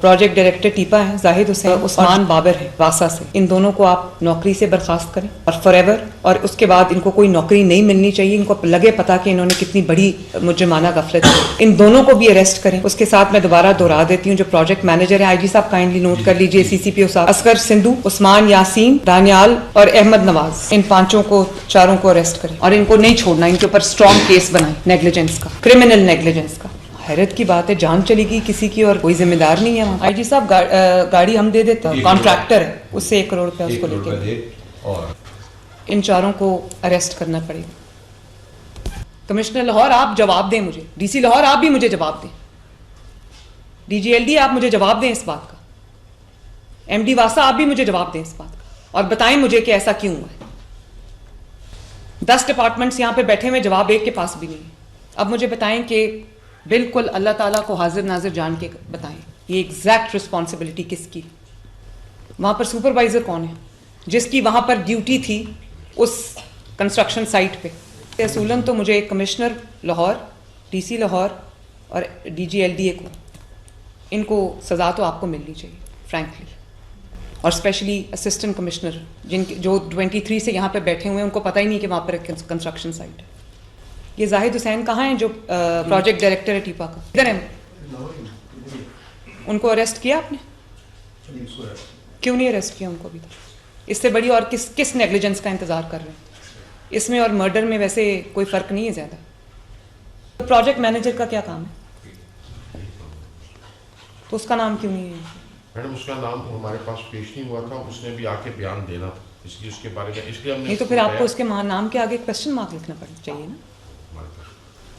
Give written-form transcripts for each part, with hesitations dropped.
Project director टीपा हैं जाहिद हुसैन, उस्मान बाबर है वासा से। इन दोनों को आप नौकरी से बर्खास्त करें और फॉरएवर, और उसके बाद इनको कोई नौकरी नहीं मिलनी चाहिए। इनको लगे पता कि इन्होंने कितनी बड़ी मुजरिमाना गफलत की। इन दोनों को भी अरेस्ट करें। उसके साथ मैं दोबारा दोहरा देती हूँ, जो प्रोजेक्ट मैनेजर है आईजी साहब काइंडली नोट कर लीजिए, सीसीपीओ साहब असगर सिंधु, उस्मान यासीन, दानियाल और अहमद नवाज, इन पांचों को चारों को अरेस्ट करें और इनको नहीं छोड़ना। इनके ऊपर स्ट्रॉन्ग केस बनाएं नेग्लिजेंस का, क्रिमिनल नेग्लिजेंस का। हैरत की बात है, जान चलेगी किसी की और कोई जिम्मेदार नहीं है वहाँ। आईजी साहब गाड़ी हम दे देते हैं, कॉन्ट्रैक्टर है, उससे 1 करोड़ रुपया उसको लेके। और इन चारों को अरेस्ट करना पड़ेगा। कमिश्नर लाहौर आप जवाब दें मुझे, डीसी लाहौर आप भी मुझे जवाब दें, डीजीएलडी आप मुझे जवाब दें इस बात का, एमडी वासा आप भी मुझे जवाब दें इस बात का, और बताएं मुझे कि ऐसा क्यों हुआ है। 10 डिपार्टमेंट्स यहाँ पे बैठे हुए, जवाब एक के पास भी नहीं है। अब मुझे बताएं कि बिल्कुल अल्लाह ताला को हाजिर नाजिर जान के बताएं, ये एग्जैक्ट रिस्पॉन्सिबिलिटी किसकी? वहाँ पर सुपरवाइजर कौन है जिसकी वहाँ पर ड्यूटी थी उस कंस्ट्रक्शन साइट पे? असूलन तो मुझे कमिश्नर लाहौर, डीसी लाहौर और डीजीएलडीए को, इनको सज़ा तो आपको मिलनी चाहिए फ्रैंकली, और स्पेशली असिस्टेंट कमिश्नर जो 23 से यहाँ पे बैठे हुए हैं, उनको पता ही नहीं कि वहाँ पर कंस्ट्रक्शन साइट है। ये जाहिद हुसैन कहाँ हैं जो प्रोजेक्ट डायरेक्टर है टीपा का? इधर हैं। उनको अरेस्ट किया आपने? क्यों नहीं अरेस्ट किया उनको अभी तक? इससे बड़ी और किस नेग्लिजेंस का इंतजार कर रहे हैं? इसमें और मर्डर में वैसे कोई फर्क नहीं है ज्यादा। प्रोजेक्ट मैनेजर का क्या काम है, तो उसका नाम क्यों नहीं है? मैडम उसका नाम हमारे पास पेश नहीं हुआ था, उसने भी आके बयान देना था, इसलिए उसके बारे में, इसलिए हमने नहीं तो फिर आपको उसके नाम के आगे क्वेश्चन मार्क लिखना चाहिए ना।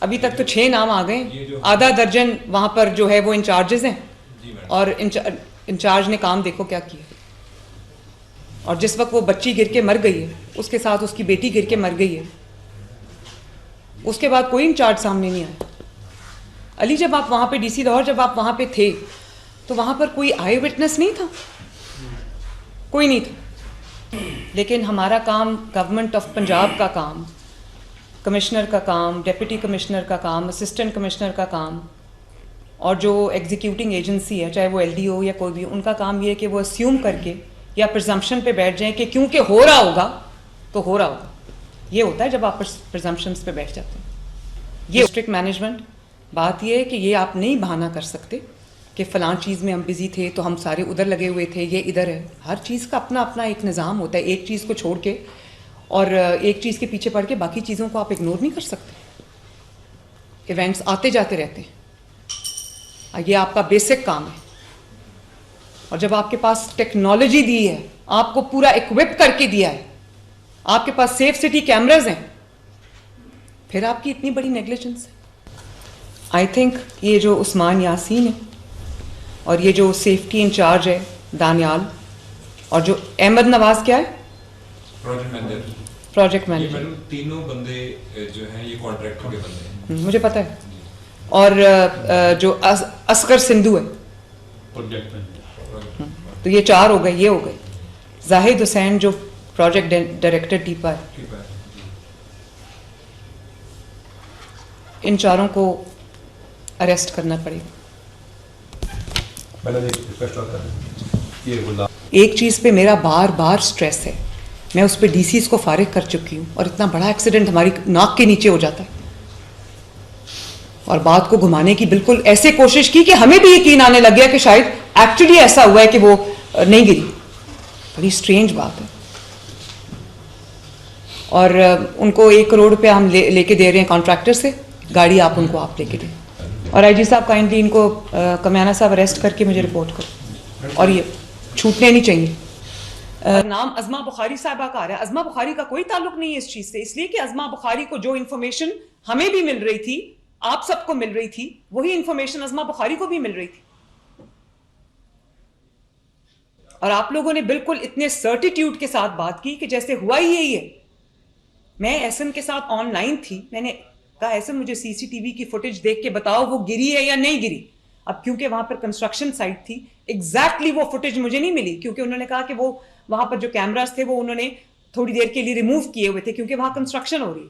अभी तक तो 6 नाम आ गए, आधा दर्जन वहां पर जो है वो इंचार्जेस हैं, और इंचार्ज ने काम देखो क्या किया। और जिस वक्त वो बच्ची गिर के मर गई है, उसके साथ उसकी बेटी गिर के मर गई है, उसके बाद कोई इंचार्ज सामने नहीं आया। अली जब आप वहां पे, डीसी लाहौर जब आप वहां पे थे, तो वहां पर कोई आई विटनेस नहीं था, कोई नहीं था। लेकिन हमारा काम, गवर्नमेंट ऑफ पंजाब का काम, कमिश्नर का काम, डिप्टी कमिश्नर का काम, असिस्टेंट कमिश्नर का काम, और जो एग्जीक्यूटिंग एजेंसी है, चाहे वो एलडीओ या कोई भी, उनका काम ये है कि वो अस्यूम करके या प्रिजम्पशन पे बैठ जाएं कि क्योंकि हो रहा होगा तो हो रहा होगा। ये होता है जब आप प्रिजम्पशंस पे बैठ जाते हैं। ये स्ट्रिक्ट मैनेजमेंट बात ये है कि ये आप नहीं बहाना कर सकते कि फ़लाँ चीज़ में हम बिज़ी थे तो हम सारे उधर लगे हुए थे, ये इधर है। हर चीज़ का अपना अपना एक निज़ाम होता है, एक चीज़ को छोड़ के और एक चीज़ के पीछे पड़ के बाकी चीज़ों को आप इग्नोर नहीं कर सकते। इवेंट्स आते जाते रहते हैं, ये आपका बेसिक काम है। और जब आपके पास टेक्नोलॉजी दी है, आपको पूरा इक्विप करके दिया है, आपके पास सेफ सिटी कैमराज हैं, फिर आपकी इतनी बड़ी नेग्लिजेंस है। आई थिंक ये जो उस्मान यासीन है और ये जो सेफ्टी इंचार्ज है दानियाल, और जो अहमद नवाज क्या है, प्रोजेक्ट मैनेजर, तीनों बंदे जो हैं ये कॉन्ट्रैक्टर के बंदे हैं, मुझे पता है। और जो असगर सिंधु है, तो ये 4 हो गए, ये हो गए। जाहिद हुसैन जो प्रोजेक्ट डायरेक्टर टीपा है, इन चारों को अरेस्ट करना पड़ेगा। एक चीज़ पे मेरा बार बार स्ट्रेस है, मैं उस पर डीसीज को फारिग कर चुकी हूँ, और इतना बड़ा एक्सीडेंट हमारी नाक के नीचे हो जाता है, और बात को घुमाने की बिल्कुल ऐसे कोशिश की कि हमें भी यकीन आने लग गया कि शायद एक्चुअली ऐसा हुआ है कि वो नहीं गिरी। बड़ी स्ट्रेंज बात है। और उनको 1 करोड़ रुपया हम लेके दे रहे हैं कॉन्ट्रैक्टर से, गाड़ी आप उनको आप लेके दें। और आईजी साहब काइंडली इनको कमियाना साहब अरेस्ट करके मुझे रिपोर्ट करो, और ये छूटने नहीं चाहिए। नाम अज़मा बुखारी साहबा का आ रहा है। अज़मा बुखारी का कोई ताल्लुक नहीं है इस चीज से, इसलिए कि अज़मा बुखारी को जो इन्फॉर्मेशन हमें भी मिल रही थी, आप सबको मिल रही थी, वही इन्फॉर्मेशन अज़मा बुखारी को भी मिल रही थी। और आप लोगों ने बिल्कुल इतने सर्टिट्यूड के साथ बात की कि जैसे हुआ ही यही है। मैं एहसन के साथ ऑनलाइन थी, मैंने कहा एहसन मुझे सीसीटीवी की फुटेज देख के बताओ वो गिरी है या नहीं गिरी। अब क्योंकि वहां पर कंस्ट्रक्शन साइट थी, एग्जैक्टली वो फुटेज मुझे नहीं मिली, क्योंकि उन्होंने कहा कि वो वहां पर जो कैमरास थे वो उन्होंने थोड़ी देर के लिए रिमूव किए हुए थे, क्योंकि वहां कंस्ट्रक्शन हो रही है।